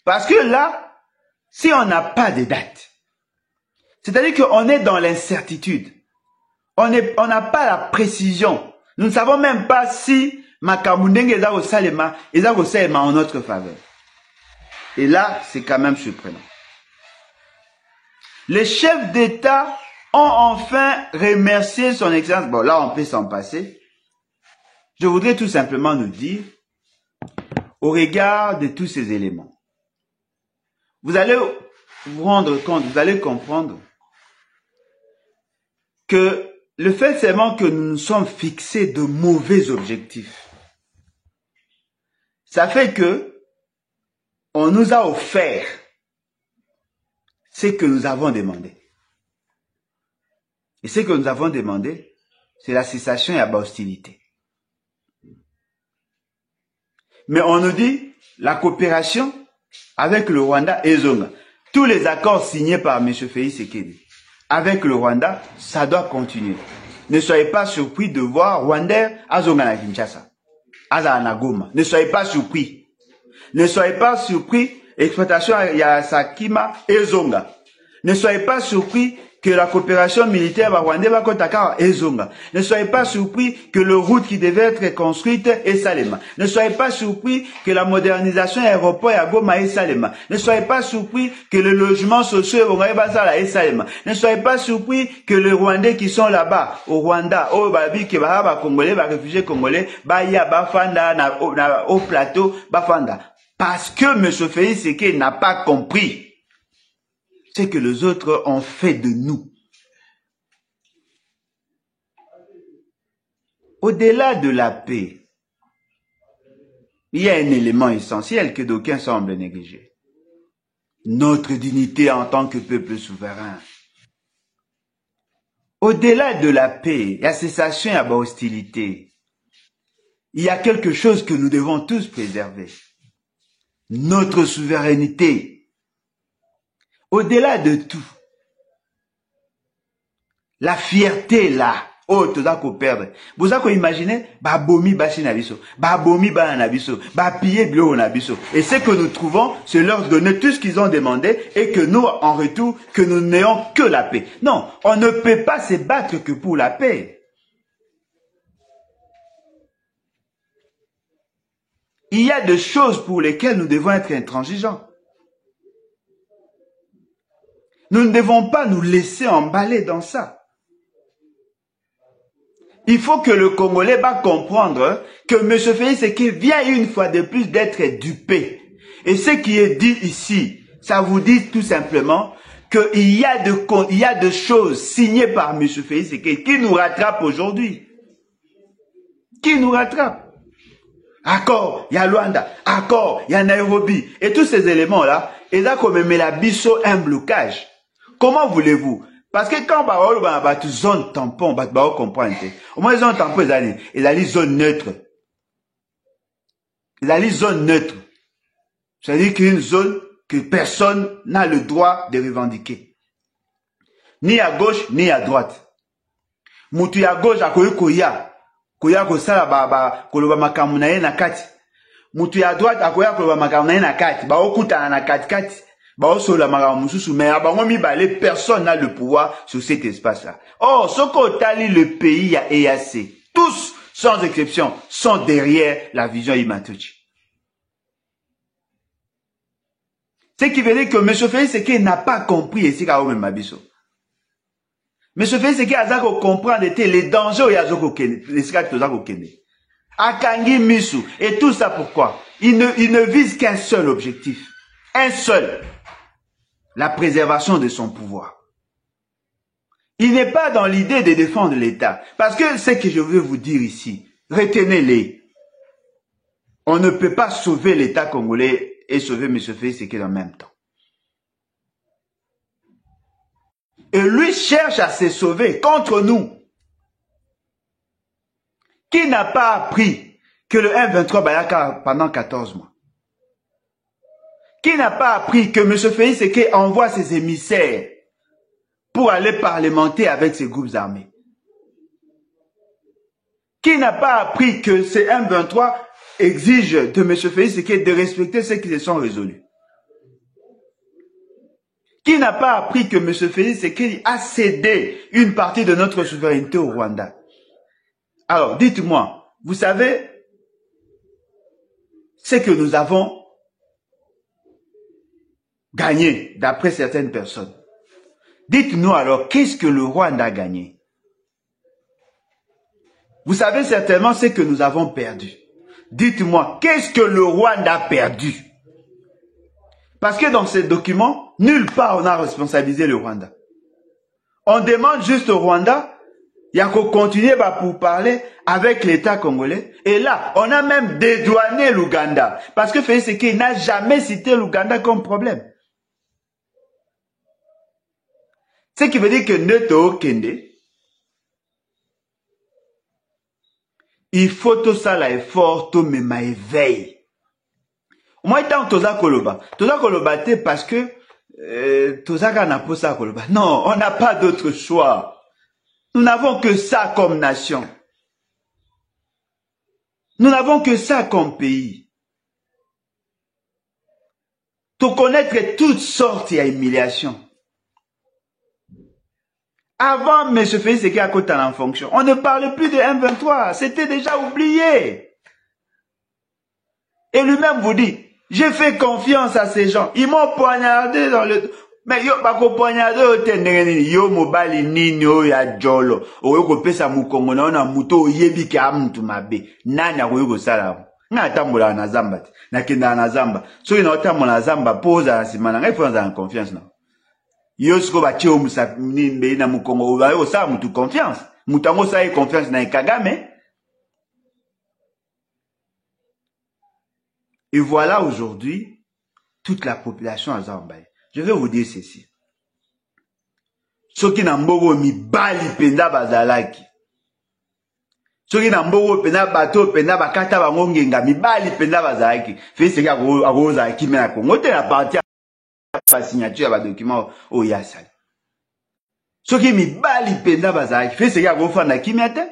Parce que là, si on n'a pas de date, c'est-à-dire qu'on est dans l'incertitude, on n'a pas la précision, nous ne savons même pas si Makamundenge Eza Osalema en notre faveur. Et là, c'est quand même surprenant. Les chefs d'État ont enfin remercié son Excellence. Bon, là, on peut s'en passer. Je voudrais tout simplement nous dire, au regard de tous ces éléments, vous allez vous rendre compte, vous allez comprendre que le fait seulement que nous nous sommes fixés de mauvais objectifs, ça fait que on nous a offert ce que nous avons demandé. Et ce que nous avons demandé, c'est la cessation et la hostilité. Mais on nous dit la coopération avec le Rwanda et Zonga. Tous les accords signés par M. Félix Tshisekedi avec le Rwanda, ça doit continuer. Ne soyez pas surpris de voir Rwandais à Zonga na Kinshasa, à Nagoma. Ne soyez pas surpris. Ne soyez pas surpris, exploitation Yasakima et Zonga. Ne soyez pas surpris que la coopération militaire rwandaise va Kotaka et Zonga. Ne soyez pas surpris que le route qui devait être construite est Salema. Ne soyez pas surpris que la modernisation aéroport à Goma est Salema. Ne soyez pas surpris que le logement social est Salema. Ne soyez pas surpris que les Rwandais qui sont là-bas, au Rwanda, au Babi, qui va Congolais, va réfugiés Congolais, Baya, Bafanda, au plateau, Bafanda. Parce que M. Félix Tshisekedi n'a pas compris ce que les autres ont fait de nous. Au-delà de la paix, il y a un élément essentiel que d'aucuns semblent négliger. Notre dignité en tant que peuple souverain. Au-delà de la paix, la cessation et la hostilité, il y a quelque chose que nous devons tous préserver. Notre souveraineté. Au-delà de tout, la fierté là, oh toza ko perdre. Vous avez imaginé, ba bomi bashi na biso, ba bomi ba na biso, ba piller bilo na biso. Et ce que nous trouvons, c'est leur donner tout ce qu'ils ont demandé et que nous, en retour, que nous n'ayons que la paix. Non, on ne peut pas se battre que pour la paix. Il y a des choses pour lesquelles nous devons être intransigeants. Nous ne devons pas nous laisser emballer dans ça. Il faut que le Congolais va comprendre que M. Félix Tshisekedi vient une fois de plus d'être dupé. Et ce qui est dit ici, ça vous dit tout simplement qu'il y a de choses signées par M. Félix Tshisekedi qui nous rattrapent aujourd'hui. Qui nous rattrapent. Accord, il y a Luanda, accord, il y a Nairobi. Et tous ces éléments-là, ils ont comme la biso un blocage. Comment voulez-vous? Parce que quand on a une zone tampon, on va comprendre. Au moins, zone tampon, ils ont une zone neutre. Ils ont une zone neutre. C'est-à-dire qu'une zone que personne n'a le droit de revendiquer. Ni à gauche, ni à droite. Moutou à gauche, à koya. Koya kosala koloba makambo na ye na kati. Moutou à droite, à koya koloba makambo na ye na kati. Ba okuta na kati. Mais personne n'a le pouvoir sur cet espace-là. Or, ce qu'Otali, le pays à EAC, tous, sans exception, sont derrière la vision Imatuchi. Ce qui veut dire que M. Félix Tshisekedi n'a pas compris ici qu'à Ome Mabiso. M. Félix Tshisekedi a comprendre les dangers où il y a les Akangi Misu. Et tout ça pourquoi? Il ne vise qu'un seul objectif. Un seul. La préservation de son pouvoir. Il n'est pas dans l'idée de défendre l'État. Parce que ce que je veux vous dire ici, retenez-les. On ne peut pas sauver l'État congolais et sauver M. Félix Tshisekedi en même temps. Et lui cherche à se sauver contre nous. Qui n'a pas appris que le M23 Bayaka pendant 14 mois? Qui n'a pas appris que M. Félix Tshisekedi envoie ses émissaires pour aller parlementer avec ses groupes armés? Qui n'a pas appris que ces M23 exigent de M. Félix Tshisekedi de respecter ceux qui se sont résolus? Qui n'a pas appris que M. Félix Tshisekedi a cédé une partie de notre souveraineté au Rwanda? Alors, dites-moi, vous savez ce que nous avons gagné, d'après certaines personnes. Dites-nous alors, qu'est-ce que le Rwanda a gagné? Vous savez certainement ce que nous avons perdu. Dites-moi, qu'est-ce que le Rwanda a perdu? Parce que dans ces documents, nulle part on a responsabilisé le Rwanda. On demande juste au Rwanda, il y a qu'à continuer pour parler avec l'État congolais. Et là, on a même dédouané l'Ouganda. Parce que Félix Tshisekedi n'a jamais cité l'Ouganda comme problème. Ce qui veut dire que Neto Kende, il faut tout ça l'effort, tout me éveil. Moi, tant toza koloba parce que toza kana posa koloba. Non, on n'a pas d'autre choix. Nous n'avons que ça comme nation. Nous n'avons que ça comme pays. Pour connaître toutes sortes d'humiliations. Avant M. Félix Tshisekedi a côté en fonction, on ne parlait plus de M23, c'était déjà oublié. Et lui-même vous dit, j'ai fait confiance à ces gens, ils m'ont poignardé dans le... Mais yo bako poignardé au tenengeni, yo mobali nini o ya jolo, oyo ko pesa mukongo na ona muto oyebi ke amuntu mabe, nani akoyo ko sala. Na tambola na zamba, na kenda na zamba. So ina otambola na zamba poza na simana, ngai faut en confiance na. Yo siko ba cheo musa nimbe na mukongo oyo sa mutu confiance. Mutango sa confiance na Kagame. Et voilà aujourd'hui toute la population à Zambaye. Je vais vous dire ceci. Soki na mbogo mibali penda bazalaki. Soki na mbogo penda bato penda bakata bango ngenga mibali penda bazalaki. Félix Tshisekedi akozalaki me na Congo te na parti ba signature ba document o yasali. Ce qui mi bali penda bazaki, fait ce qu'il y a gofanda kimiate.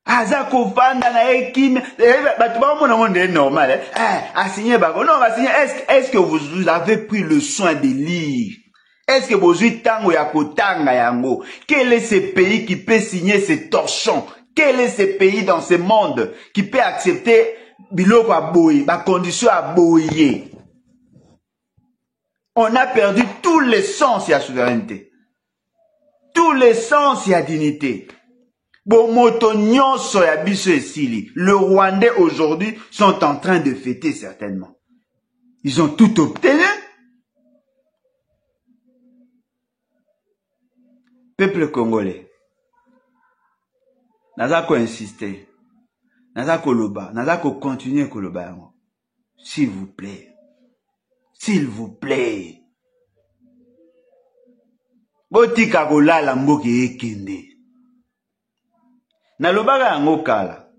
Aza kofanda na ekime, batba mon monde est normal. A signé bako. Non, va signer. Est-ce que vous avez pris le soin de lire? Est-ce que vous avez tango ya kotanga yango? Quel est ce pays qui peut signer ces torchons? Quel est ce pays dans ce monde qui peut accepter biloko a boye, ba condition a boye? On a perdu tous les sens et la souveraineté. Tous les sens et la dignité. Le Rwandais aujourd'hui sont en train de fêter certainement. Ils ont tout obtenu. Peuple congolais, naza ko insister, naza ko loba, naza ko continuer ko loba. S'il vous plaît. S'il vous plaît. Botika kolala mboke ekende. Na lobaka yango kala.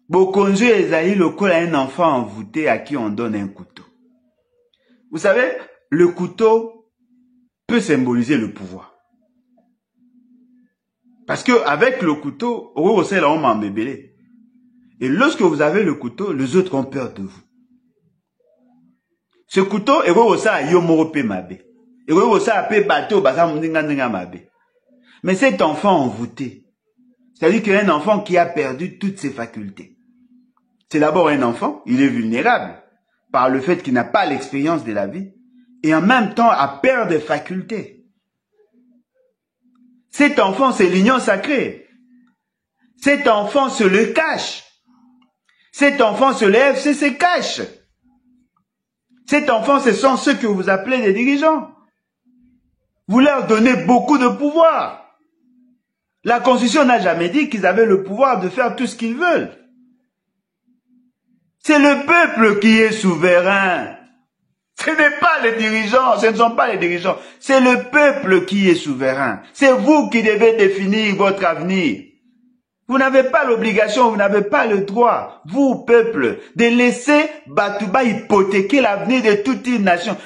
Bokonzi ezali lokola un enfant envoûté à qui on donne un couteau. Vous savez, le couteau peut symboliser le pouvoir. Parce que avec le couteau, et lorsque vous avez le couteau, les autres ont peur de vous. Ce couteau, mais cet enfant envoûté, c'est-à-dire qu'un enfant qui a perdu toutes ses facultés. C'est d'abord un enfant, il est vulnérable par le fait qu'il n'a pas l'expérience de la vie et en même temps a peur des facultés. Cet enfant, c'est l'union sacrée. Cet enfant se le cache. Cet enfant se lève, se cache. Cet enfant, ce sont ceux que vous appelez des dirigeants. Vous leur donnez beaucoup de pouvoir. La Constitution n'a jamais dit qu'ils avaient le pouvoir de faire tout ce qu'ils veulent. C'est le peuple qui est souverain. Ce n'est pas les dirigeants, ce ne sont pas les dirigeants. C'est le peuple qui est souverain. C'est vous qui devez définir votre avenir. Vous n'avez pas l'obligation, vous n'avez pas le droit, vous, peuple, de laisser Batouba hypothéquer l'avenir de toute une nation.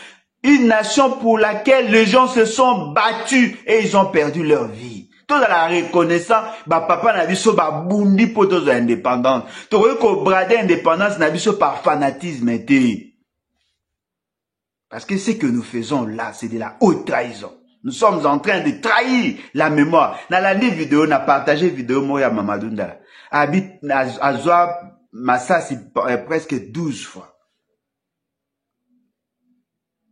Une nation pour laquelle les gens se sont battus et ils ont perdu leur vie. Tout à la reconnaissance, papa n'a dit so bundi pour tous indépendance. Tout le brader indépendance n'a dit so par fanatisme été. Parce que ce que nous faisons là, c'est de la haute trahison. Nous sommes en train de trahir la mémoire. Dans la vidéo, on a partagé vidéo Moya Mamadou Ndala. Habite à Zoa Massassi presque 12 fois.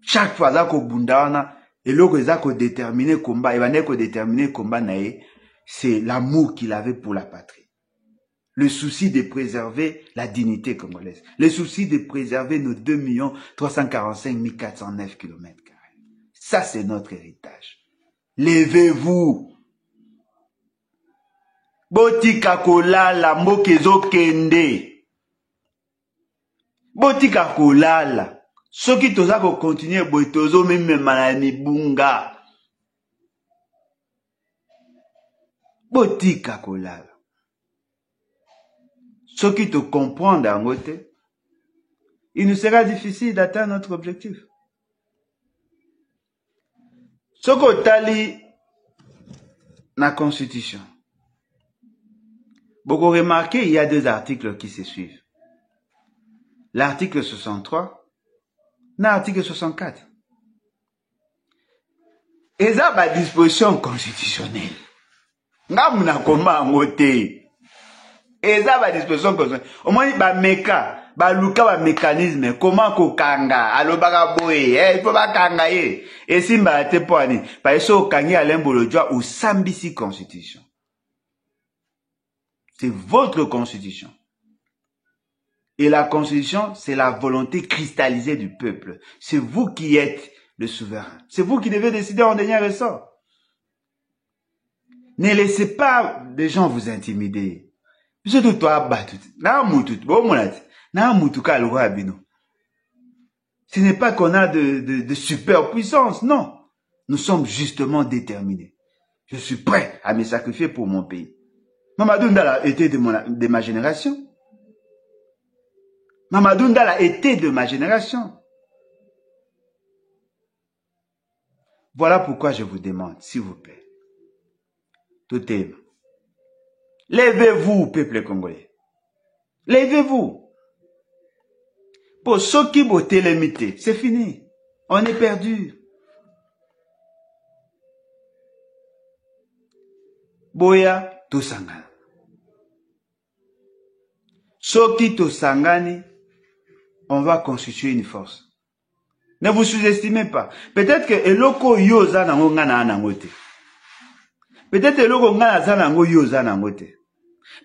Chaque fois, zako bundana, et l'autre zako déterminer combat, et vaneko déterminer combat nae, c'est l'amour qu'il avait pour la patrie. Le souci de préserver la dignité congolaise. Le souci de préserver nos 2 345 409 km². Ça, c'est notre héritage. Levez-vous. Botika kolala mokezo kende. Botika kolala. Soki toza ko continuer boitozo même malami bunga. Botika kolala. Soki to comprendre en côté, il nous sera difficile d'atteindre notre objectif. Soko tali na constitution. Beaucoup remarqué, il y a 2 articles qui se suivent. L'article 63 et l'article 64. Et ça, ma disposition constitutionnelle. Ngamuna koma ngote. Et ça, ma disposition constitutionnelle. Au moins, luka mécanisme, comment ko kanga, alo baka boye, il faut pas kanga ye. Et si mba te poani, pa eso kangi alembolo jwa ou sambisi constitution. C'est votre constitution. Et la constitution, c'est la volonté cristallisée du peuple. C'est vous qui êtes le souverain. C'est vous qui devez décider en dernier ressort. Ne laissez pas des gens vous intimider. Surtout toi, battu. Ce n'est pas qu'on a de super puissance, non. Nous sommes justement déterminés. Je suis prêt à me sacrifier pour mon pays. Mamadou Ndala était de ma génération. Mamadou Ndala était de ma génération. Voilà pourquoi je vous demande, s'il vous plaît, tout est. Levez-vous, peuple congolais. Levez-vous. Pour ceux qui votent les mités, c'est fini. On est perdu. Boya, tosangana. Ceux qui tosangani, on va constituer une force. Ne vous sous-estimez pas. Peut-être que eloko yoza nango ngana nangote. Peut-être eloko ngana zanango yoza nangote.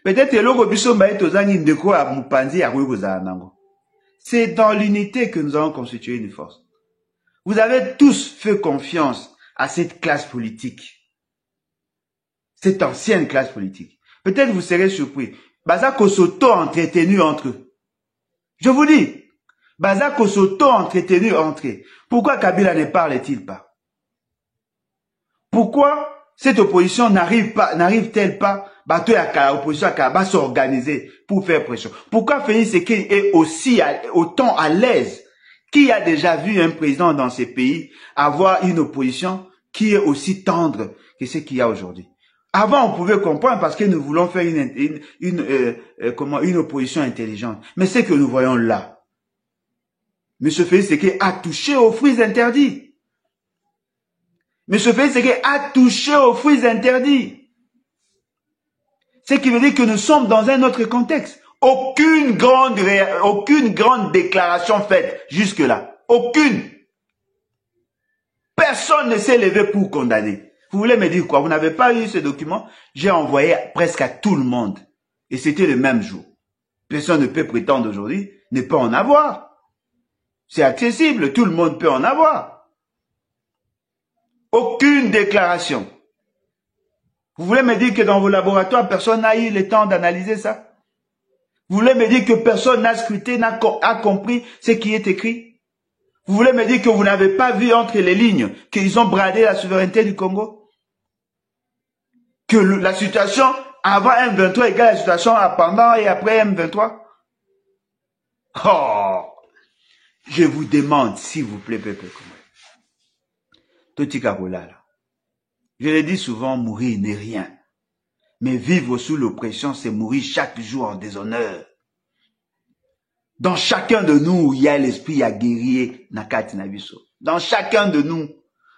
Peut-être eloko biso mbaye tozangi ndeko ya mupanzi ya kuyoza nango. C'est dans l'unité que nous allons constituer une force. Vous avez tous fait confiance à cette classe politique. Cette ancienne classe politique. Peut-être vous serez surpris. Bazako s'auto-entretenu entre eux. Je vous dis. Bazako s'auto-entretenu entre eux. Pourquoi Kabila ne parle-t-il pas? Pourquoi cette opposition n'arrive-t-elle pas, l'opposition à s'organiser pour faire pression? Pourquoi Félix Tshisekedi est aussi autant à l'aise? Qui a déjà vu un président dans ces pays avoir une opposition qui est aussi tendre que ce qu'il y a aujourd'hui? Avant, on pouvait comprendre parce que nous voulons faire une opposition intelligente. Mais ce que nous voyons là, M. Félix Tshisekedi a touché aux fruits interdits. M. Félix Tshisekedi a touché aux fruits interdits. Ce qui veut dire que nous sommes dans un autre contexte. Aucune grande déclaration faite jusque-là. Aucune. Personne ne s'est levé pour condamner. Vous voulez me dire quoi? Vous n'avez pas lu ce document? J'ai envoyé presque à tout le monde. Et c'était le même jour. Personne ne peut prétendre aujourd'hui ne pas en avoir. C'est accessible, tout le monde peut en avoir. Aucune déclaration. Vous voulez me dire que dans vos laboratoires, personne n'a eu le temps d'analyser ça? Vous voulez me dire que personne n'a scruté, n'a compris ce qui est écrit? Vous voulez me dire que vous n'avez pas vu entre les lignes qu'ils ont bradé la souveraineté du Congo? Que la situation avant M23 égale la situation pendant et après M23? Oh! Je vous demande, s'il vous plaît, peuple congolais. Totika Kolala. Je le dis souvent, mourir n'est rien. Mais vivre sous l'oppression, c'est mourir chaque jour en déshonneur. Dans chacun de nous, il y a l'esprit à guerrier Nakati Nabiso. Dans chacun de nous,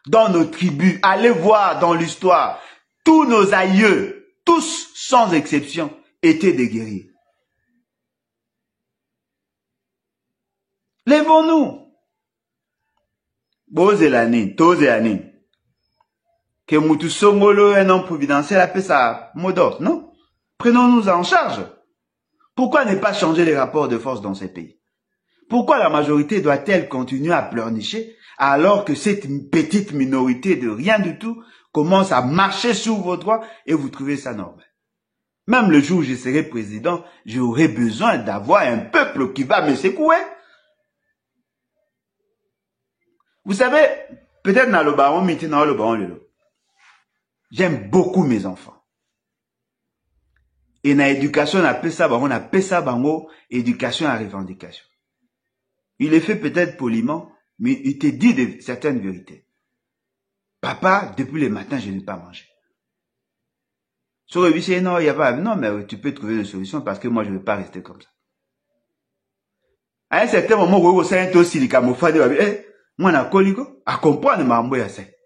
dans nos tribus, allez voir dans l'histoire, tous nos aïeux, tous sans exception, étaient des guerriers. Lèvons-nous. Bozelani, Tozeani. Que Moutou Songolo, un homme providentiel, appelle ça mot d'ordre, non? Prenons-nous en charge. Pourquoi ne pas changer les rapports de force dans ces pays? Pourquoi la majorité doit-elle continuer à pleurnicher alors que cette petite minorité de rien du tout commence à marcher sur vos droits et vous trouvez ça normal? Même le jour où je serai président, j'aurai besoin d'avoir un peuple qui va me secouer. Vous savez, peut-être dans le baron miti, dans le baron lelo. J'aime beaucoup mes enfants. Et dans l'éducation, on appelle ça bango, éducation à revendication. Il est fait peut-être poliment, mais il te dit certaines vérités. Papa, depuis le matin, je n'ai pas mangé. Sur le lycée, non, il y a pas, non, mais tu peux trouver une solution parce que moi, je ne vais pas rester comme ça. À un certain moment, vous savez, aussi, les camouflages, moi, na koliko, à comprendre ma mboya c'est.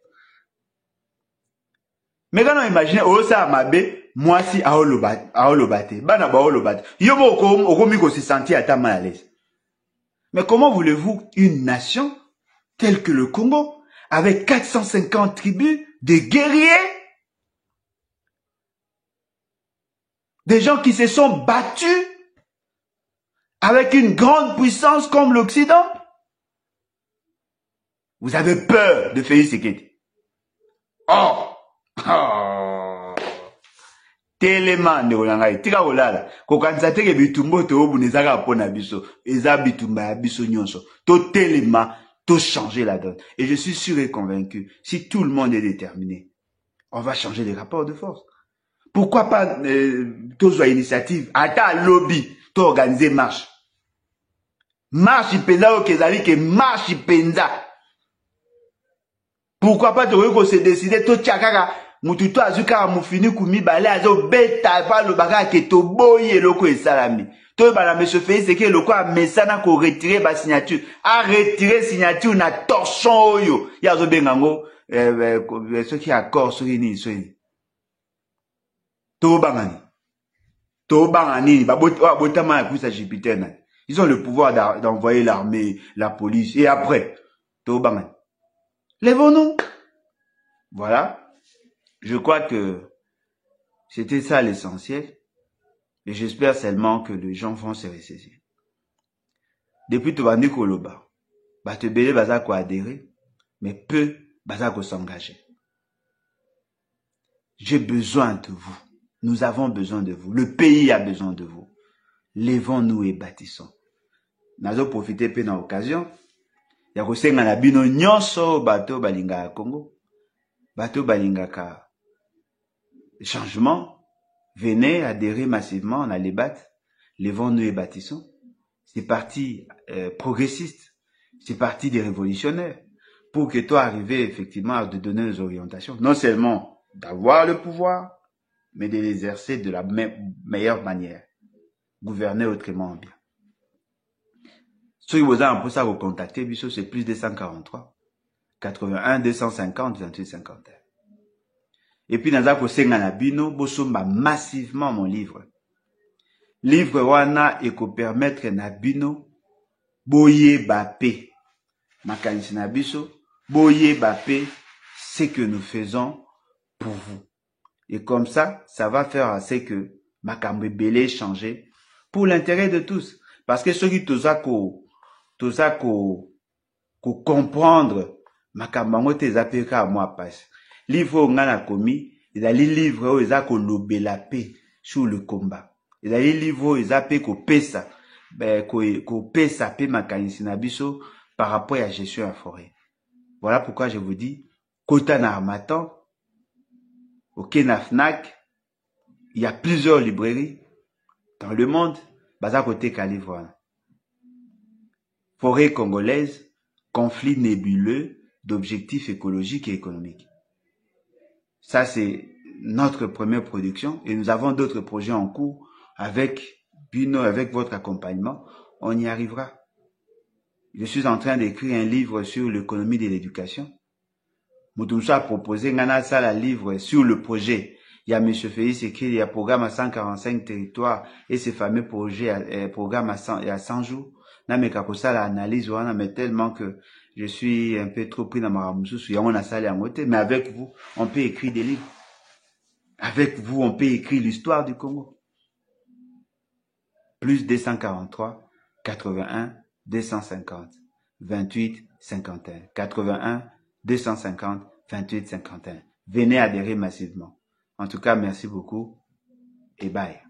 Mais quand on imagine, oh, ça m'a bé, moi, si, à olobate, bana ba olobate, yo mo okomiko se sentir à ta mal à l'aise. Mais comment voulez-vous une nation telle que le Congo, avec 450 tribus, de guerriers, des gens qui se sont battus avec une grande puissance comme l'Occident? Vous avez peur de Félix Tshisekedi. Oh! Tellement de olangai. Tika olala. Kokanisa teke bitumbo te obu nezaka pona biso. Eza bitumba ya biso nyonso. To tellement, to changer la donne. Et je suis sûr et convaincu, si tout le monde est déterminé, on va changer les rapports de force. Pourquoi pas tozo initiative, ata lobby, to organiser marche. Marche ipenza okezali ke marche ipenza. Pourquoi pas de se décider tout tchakaka mututo azuka mufini kumi bale azo beta pa lo baka ke to boye loko esalami. To bala monsieur Félix c'est que loko a mesana ko retirer ba signature. A retirer signature na torchon oyo. Ya zo bengango ceux qui accord sur ni so ni. To bangani. To bangani ba botama pour sa Jupiter na. Ils ont le pouvoir d'envoyer l'armée, la police et après to bangani. Lèvons-nous. Voilà. Je crois que c'était ça l'essentiel. Et j'espère seulement que les gens vont se ressaisir. Depuis Tobandi Koloba, Batebele Bazako adhérer, mais peu Bazako s'engager. J'ai besoin de vous. Nous avons besoin de vous. Le pays a besoin de vous. Lèvons-nous et bâtissons. Nous avons profité de l'occasion. Il y a aussi un bino nyonso bateau balinga Congo. Bateau balinga ka changement. Venez adhérer massivement, on a les battes, lèvons-nous et bâtissons. C'est parti progressiste, c'est parti des révolutionnaires, pour que toi arrives effectivement à te donner des orientations, non seulement d'avoir le pouvoir, mais de l'exercer de la meilleure manière, gouverner autrement bien. Ceux qui vous ont pour ça vous contacter, c'est plus 243 81 250 28 51. Et puis, dans un senga na bino, bosomba massivement mon livre. Livre wana eko permettre na bino, boye bape. Makanisi na biso, boye bape, ce que nous faisons pour vous. Et comme ça va faire assez que makambe belé changer pour l'intérêt de tous. Parce que ceux qui comprendre, makambango te zapeka à moi passe. Livre où on a commis, il a les livres où ils a colobé la paix sur le combat. Il a les livres où ils a paix qu'on pesa, qu'on pesa paix makanisi na biso par rapport à la gestion de la forêt. Voilà pourquoi je vous dis, Kota na Armatan, au Kenafnak, il y a plusieurs librairies dans le monde, baza côté Calivre. Forêt congolaise, conflit nébuleux d'objectifs écologiques et économiques. Ça, c'est notre première production et nous avons d'autres projets en cours avec Bino, avec votre accompagnement. On y arrivera. Je suis en train d'écrire un livre sur l'économie de l'éducation. Moutoumsa a proposé un livre sur le projet. Il y a M. Félix écrit, il y a programme à 145 territoires et ces fameux projets, programme à 100 jours. L'analyse, mais tellement que je suis un peu trop pris dans ma ramoussou, mais avec vous, on peut écrire des livres. Avec vous, on peut écrire l'histoire du Congo. Plus 243, 81, 250, 28, 51. 81, 250, 28, 51. Venez adhérer massivement. En tout cas, merci beaucoup et bye.